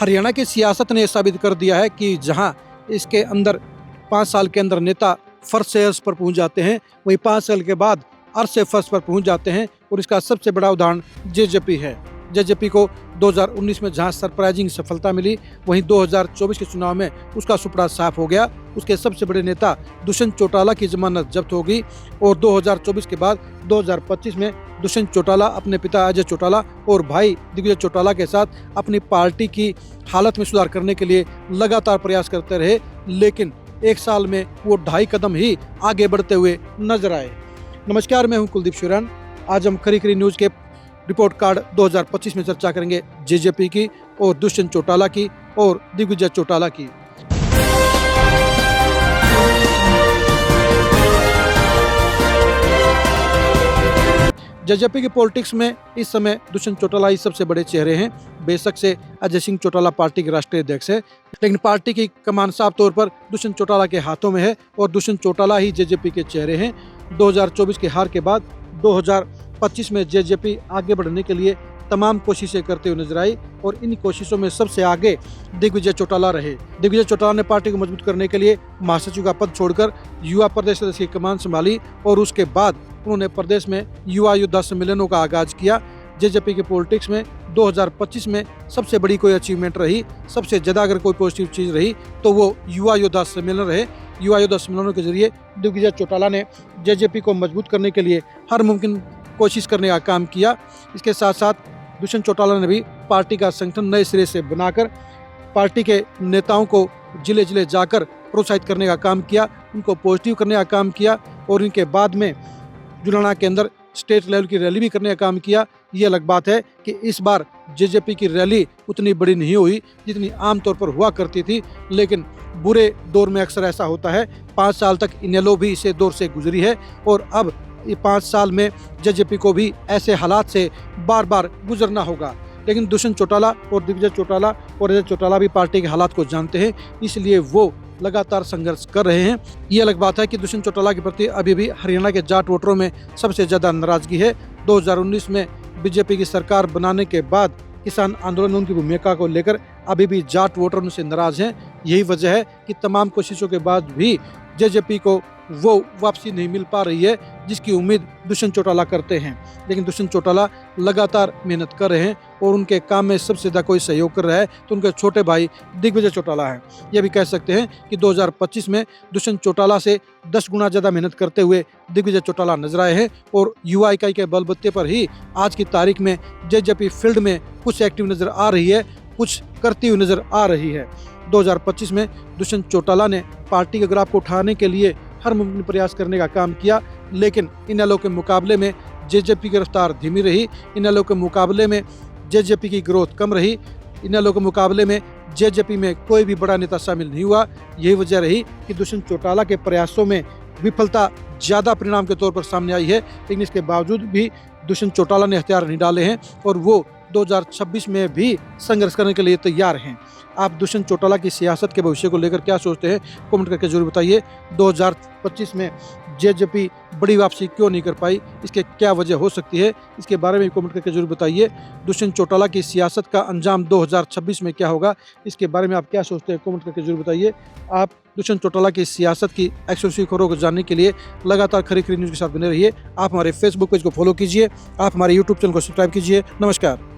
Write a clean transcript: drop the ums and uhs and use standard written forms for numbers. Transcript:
हरियाणा की सियासत ने साबित कर दिया है कि जहां इसके अंदर 5 साल के अंदर नेता फर्श से अर्श पर पहुंच जाते हैं, वहीं 5 साल के बाद अर्श से फर्श पर पहुंच जाते हैं। और इसका सबसे बड़ा उदाहरण जेजेपी है। जेजेपी को 2019 में जहां सरप्राइजिंग सफलता मिली, वहीं 2024 के चुनाव में उसका सुपड़ा साफ हो गया। उसके सबसे बड़े नेता दुष्यंत चौटाला की जमानत जब्त होगी और 2024 के बाद 2025 में दुष्यंत चौटाला अपने पिता अजय चौटाला और भाई दिग्विजय चौटाला के साथ अपनी पार्टी की हालत में सुधार करने के लिए लगातार प्रयास करते रहे, लेकिन एक साल में वो 2.5 कदम ही आगे बढ़ते हुए नजर आए। नमस्कार, मैं हूं कुलदीप शिवरान। आज हम खरी खरी न्यूज के रिपोर्ट कार्ड 2025 में चर्चा करेंगे जेजेपी की और दुष्यंत चौटाला की और दिग्विजय चौटाला की। जेजेपी की पॉलिटिक्स में इस समय दुष्यंत चौटाला ही सबसे बड़े चेहरे हैं। बेशक से अजय सिंह चौटाला पार्टी के राष्ट्रीय अध्यक्ष है, लेकिन पार्टी की कमान साफ तौर पर दुष्यंत चौटाला के हाथों में है और दुष्यंत चौटाला ही जेजेपी के चेहरे हैं। 2024 के हार के बाद 2025 में जेजेपी आगे बढ़ने के लिए तमाम कोशिशें करते हुए नजर आई और इन कोशिशों में सबसे आगे दिग्विजय चौटाला रहे। दिग्विजय चौटाला ने पार्टी को मजबूत करने के लिए महासचिव का पद छोड़कर युवा प्रदेश सदस्य की कमान संभाली और उसके बाद उन्होंने प्रदेश में युवा योद्धा सम्मेलनों का आगाज किया। जेजेपी के पॉलिटिक्स में 2025 में सबसे बड़ी कोई अचीवमेंट रही, सबसे ज्यादा अगर कोई पॉजिटिव चीज रही तो वो युवा योद्धा सम्मेलन रहे। युवा योद्धा सम्मेलनों के जरिए दिग्विजय चौटाला ने जेजेपी को मजबूत करने के लिए हर मुमकिन कोशिश करने का काम किया। इसके साथ साथ दुष्यंत चौटाला ने भी पार्टी का संगठन नए सिरे से बनाकर पार्टी के नेताओं को जिले जिले जाकर प्रोत्साहित करने का काम किया, उनको पॉजिटिव करने का काम किया और इनके बाद में जुलाना के अंदर स्टेट लेवल की रैली भी करने का काम किया। ये अलग बात है कि इस बार जेजेपी की रैली उतनी बड़ी नहीं हुई जितनी आमतौर पर हुआ करती थी, लेकिन बुरे दौर में अक्सर ऐसा होता है। 5 साल तक इनेलो भी इसे दौर से गुजरी है और अब ये 5 साल में जेजेपी को भी ऐसे हालात से बार बार गुजरना होगा। लेकिन दुष्यंत चौटाला और दिग्विजय चौटाला और अजय चौटाला भी पार्टी के हालात को जानते हैं, इसलिए वो लगातार संघर्ष कर रहे हैं। ये अलग बात है कि दुष्यंत चौटाला के प्रति अभी भी हरियाणा के जाट वोटरों में सबसे ज्यादा नाराजगी है। 2019 में बीजेपी की सरकार बनाने के बाद किसान आंदोलन उनकी भूमिका को लेकर अभी भी जाट वोटर उनसे नाराज हैं। यही वजह है कि तमाम कोशिशों के बाद भी जेजेपी को वो वापसी नहीं मिल पा रही है जिसकी उम्मीद दुष्यंत चौटाला करते हैं। लेकिन दुष्यंत चौटाला लगातार मेहनत कर रहे हैं और उनके काम में सबसे ज़्यादा कोई सहयोग कर रहा है तो उनके छोटे भाई दिग्विजय चौटाला हैं। यह भी कह सकते हैं कि 2025 में दुष्यंत चौटाला से 10 गुना ज़्यादा मेहनत करते हुए दिग्विजय चौटाला नजर आए हैं और युवा इकाई के बलबूते पर ही आज की तारीख में जेजेपी फील्ड में कुछ एक्टिव नजर आ रही है, कुछ करती हुई नजर आ रही है। 2025 में दुष्यंत चौटाला ने पार्टी के ग्राफ को उठाने के लिए हर मुमकिन प्रयास करने का काम किया, लेकिन इनेलो के मुकाबले में जेजेपी की रफ्तार धीमी रही। इनेलो के मुकाबले में जेजेपी की ग्रोथ कम रही। इनेलो के मुकाबले में जेजेपी में कोई भी बड़ा नेता शामिल नहीं हुआ। यही वजह रही कि दुष्यंत चौटाला के प्रयासों में विफलता ज़्यादा परिणाम के तौर पर सामने आई है, लेकिन इसके बावजूद भी दुष्यंत चौटाला ने हथियार नहीं डाले हैं और वो 2026 में भी संघर्ष करने के लिए तैयार हैं। आप दुष्यंत चौटाला की सियासत के भविष्य को लेकर क्या सोचते हैं, कमेंट करके जरूर बताइए। 2025 में जेजेपी बड़ी वापसी क्यों नहीं कर पाई, इसके क्या वजह हो सकती है, इसके बारे में कमेंट करके जरूर बताइए। दुष्यंत चौटाला की सियासत का अंजाम 2026 में क्या होगा, इसके बारे में आप क्या सोचते हैं, कमेंट करके जरूर बताइए। आप दुष्यंत चौटाला की सियासत की एक्सक्लूसिव खबरों को जानने के लिए लगातार खरी खरी न्यूज़ के साथ बने रहिए। आप हमारे फेसबुक पेज को फॉलो कीजिए, आप हमारे यूट्यूब चैनल को सब्सक्राइब कीजिए। नमस्कार।